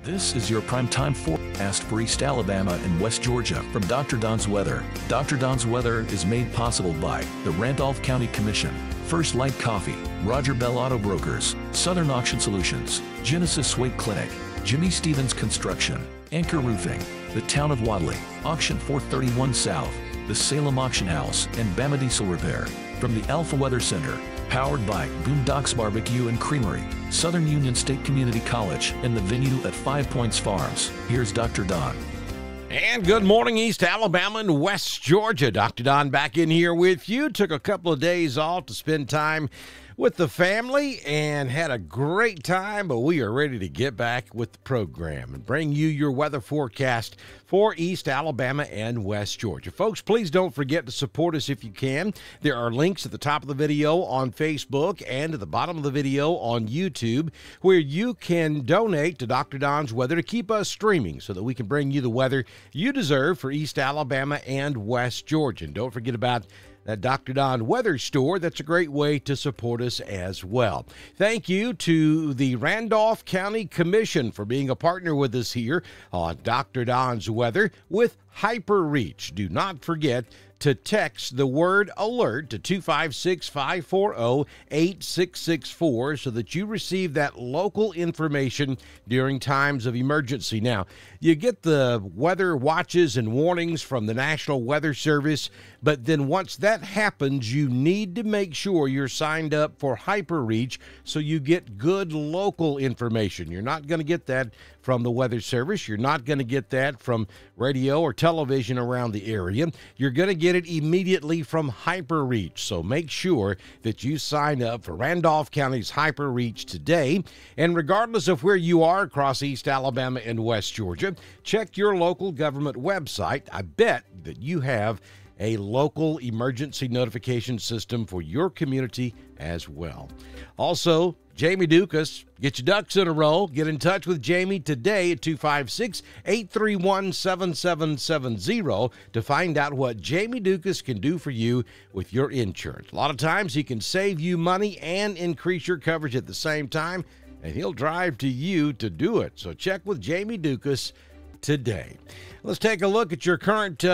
This is your primetime forecast for East Alabama and West Georgia from Dr. Don's Weather. Dr. Don's Weather is made possible by the Randolph County Commission, First Light Coffee, Roger Bell Auto Brokers, Southern Auction Solutions, Genesis Weight Clinic, Jimmy Stevens Construction, Anchor Roofing, the Town of Wadley, Auction 431 South, the Salem Auction House, and Bama Diesel Repair. From the Alpha Weather Center, powered by Boondocks Barbecue and Creamery, Southern Union State Community College, and the venue at 5 Points Farms. Here's Dr. Don. And good morning, East Alabama and West Georgia. Dr. Don back in here with you. Took a couple of days off to spend time with the family and had a great time, but we are ready to get back with the program and bring you your weather forecast for East Alabama and West Georgia. Folks, please don't forget to support us if you can. There are links at the top of the video on Facebook and at the bottom of the video on YouTube where you can donate to Dr. Don's Weather to keep us streaming so that we can bring you the weather you deserve for East Alabama and West Georgia. And don't forget about that Dr. Don Weather Store. That's a great way to support us as well. Thank you to the Randolph County Commission for being a partner with us here on Dr. Don's Weather with HyperReach. Do not forget to text the word alert to 256-540-8664 so that you receive that local information during times of emergency. Now, you get the weather watches and warnings from the National Weather Service, but then once that happens, you need to make sure you're signed up for HyperReach so you get good local information. You're not going to get that from the Weather Service. You're not going to get that from radio or television around the area. You're going to get it immediately from HyperReach. So make sure that you sign up for Randolph County's HyperReach today. And regardless of where you are across East Alabama and West Georgia, check your local government website. I bet that you have a local emergency notification system for your community as well. Also, Jamie Dukas, get your ducks in a row. Get in touch with Jamie today at 256-831-7770 to find out what Jamie Dukas can do for you with your insurance. A lot of times he can save you money and increase your coverage at the same time, and he'll drive to you to do it. So check with Jamie Dukas today. Let's take a look at your current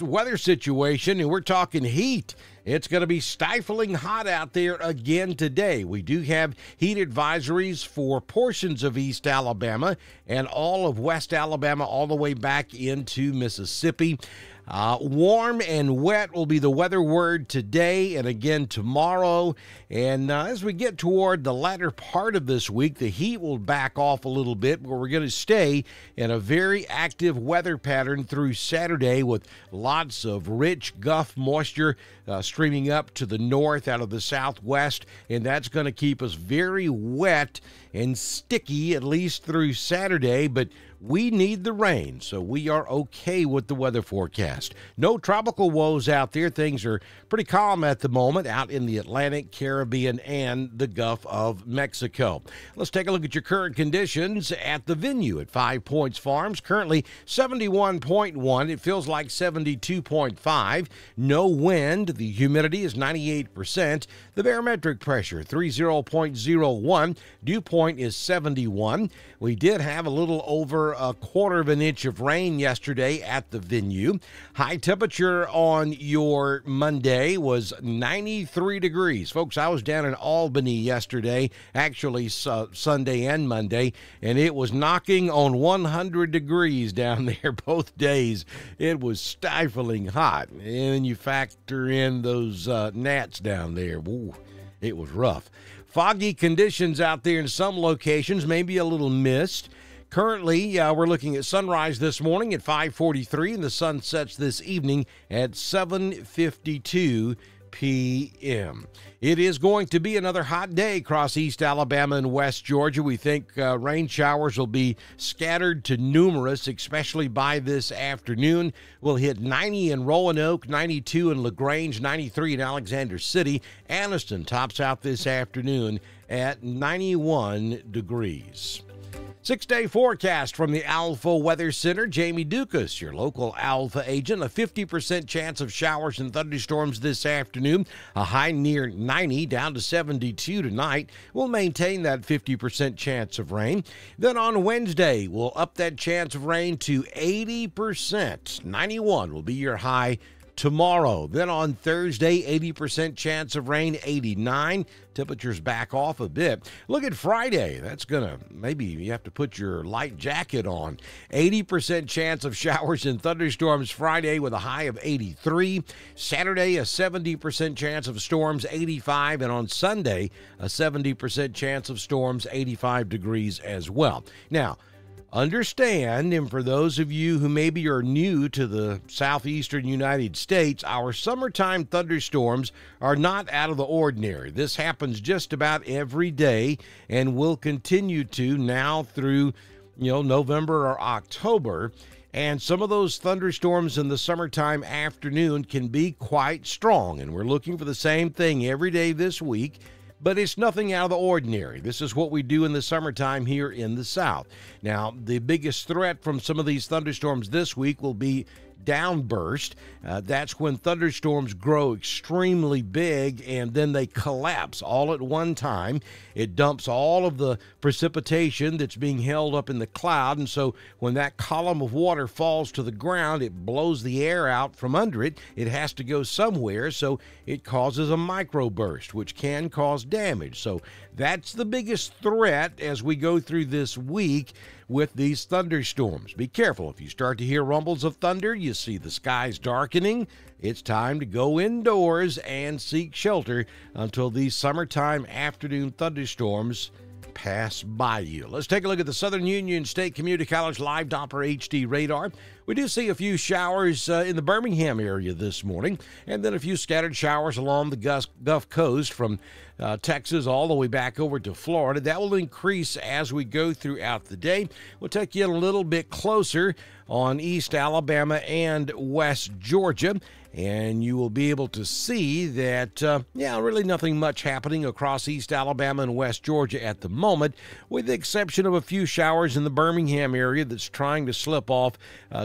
weather situation, and we're talking heat. It's going to be stifling hot out there again today. We do have heat advisories for portions of East Alabama and all of West Alabama all the way back into Mississippi. Warm and wet will be the weather word today and again tomorrow. And as we get toward the latter part of this week, the heat will back off a little bit, but we're going to stay in a very active weather pattern through Saturday with lots of rich guff moisture streaming up to the north out of the southwest, and that's going to keep us very wet and sticky at least through Saturday, but we need the rain, so we are okay with the weather forecast. No tropical woes out there. Things are pretty calm at the moment out in the Atlantic, Caribbean, and the Gulf of Mexico. Let's take a look at your current conditions at the venue at 5 Points Farms. Currently 71.1. It feels like 72.5. No wind. The humidity is 98%. The barometric pressure 30.01. Dew point is 71. We did have a little over a quarter of an inch of rain yesterday at the venue. High temperature on your Monday was 93 degrees. Folks, I was down in Albany yesterday, actually Sunday and Monday, and it was knocking on 100 degrees down there both days. It was stifling hot. And then you factor in those gnats down there. Ooh, it was rough. Foggy conditions out there in some locations, maybe a little mist. Currently, we're looking at sunrise this morning at 5:43, and the sun sets this evening at 7:52 p.m. It is going to be another hot day across East Alabama and West Georgia. We think rain showers will be scattered to numerous, especially by this afternoon. We'll hit 90 in Roanoke, 92 in LaGrange, 93 in Alexander City. Anniston tops out this afternoon at 91 degrees. 6-day forecast from the Alpha Weather Center. Jamie Dukas, your local Alpha agent. A 50% chance of showers and thunderstorms this afternoon. A high near 90, down to 72 tonight. We'll maintain that 50% chance of rain. Then on Wednesday, we'll up that chance of rain to 80%. 91 will be your high tomorrow. Then on Thursday, 80% chance of rain, 89. Temperatures back off a bit. Look at Friday. That's maybe you have to put your light jacket on. 80% chance of showers and thunderstorms Friday with a high of 83. Saturday, a 70% chance of storms, 85. And on Sunday, a 70% chance of storms, 85 degrees as well. Now, understand, and for those of you who maybe are new to the southeastern United States, our summertime thunderstorms are not out of the ordinary. This happens just about every day and will continue to now through, November or October. And some of those thunderstorms in the summertime afternoon can be quite strong. And we're looking for the same thing every day this week. But it's nothing out of the ordinary. This is what we do in the summertime here in the South. Now, the biggest threat from some of these thunderstorms this week will be downburst. That's when thunderstorms grow extremely big and then they collapse all at one time. It dumps all of the precipitation that's being held up in the cloud, and so when that column of water falls to the ground, it blows the air out from under it. It has to go somewhere, so it causes a microburst, which can cause damage. So that's the biggest threat as we go through this week with these thunderstorms. Be careful. If you start to hear rumbles of thunder, you see the skies darkening, it's time to go indoors and seek shelter until these summertime afternoon thunderstorms pass by you. Let's take a look at the Southern Union State Community College Live Doppler HD radar. We do see a few showers in the Birmingham area this morning, and then a few scattered showers along the Gulf Coast from Texas all the way back over to Florida. That will increase as we go throughout the day. We'll take you a little bit closer on East Alabama and West Georgia, and you will be able to see that, really nothing much happening across East Alabama and West Georgia at the moment, with the exception of a few showers in the Birmingham area that's trying to slip off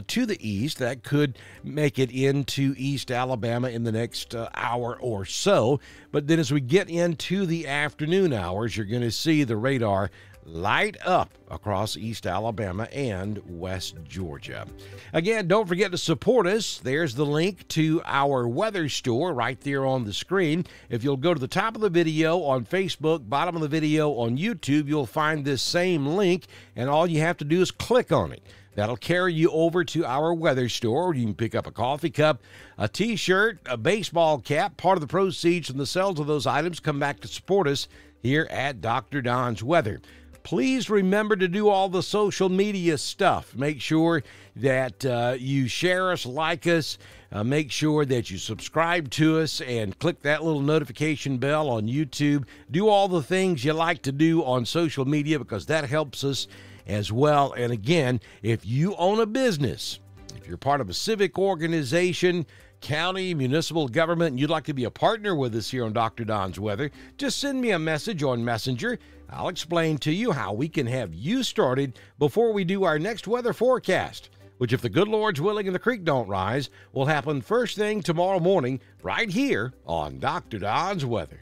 to the east. That could make it into East Alabama in the next hour or so. But then as we get into the afternoon hours, you're going to see the radar light up across East Alabama and West Georgia. Again, don't forget to support us. There's the link to our weather store right there on the screen. If you'll go to the top of the video on Facebook, bottom of the video on YouTube, you'll find this same link, and all you have to do is click on it. That'll carry you over to our weather store. You can pick up a coffee cup, a t-shirt, a baseball cap. Part of the proceeds from the sales of those items come back to support us here at Dr. Don's Weather. Please remember to do all the social media stuff. Make sure that you share us, like us. Make sure that you subscribe to us and click that little notification bell on YouTube. Do all the things you like to do on social media because that helps us as well. And again, if you own a business, if you're part of a civic organization, county, municipal government, and you'd like to be a partner with us here on Dr. Don's Weather, just send me a message on Messenger. I'll explain to you how we can have you started before we do our next weather forecast, which, if the good Lord's willing and the creek don't rise, will happen first thing tomorrow morning right here on Dr. Don's Weather.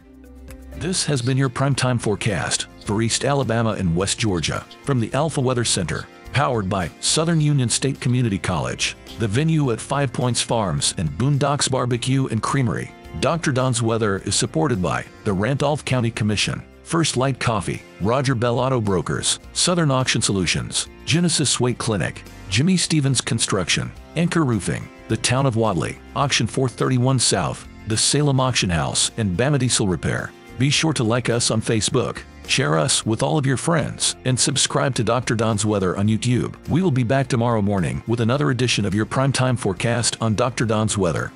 This has been your primetime forecast for East Alabama and West Georgia from the Alpha Weather Center, powered by Southern Union State Community College, the venue at 5 Points Farms and Boondocks Barbecue and Creamery. Dr. Don's Weather is supported by the Randolph County Commission, First Light Coffee, Roger Bell Auto Brokers, Southern Auction Solutions, Genesis Weight Clinic, Jimmy Stevens Construction, Anchor Roofing, the Town of Wadley, Auction 431 South, the Salem Auction House, and Bama Diesel Repair. Be sure to like us on Facebook, share us with all of your friends, and subscribe to Dr. Don's Weather on YouTube. We will be back tomorrow morning with another edition of your primetime forecast on Dr. Don's Weather.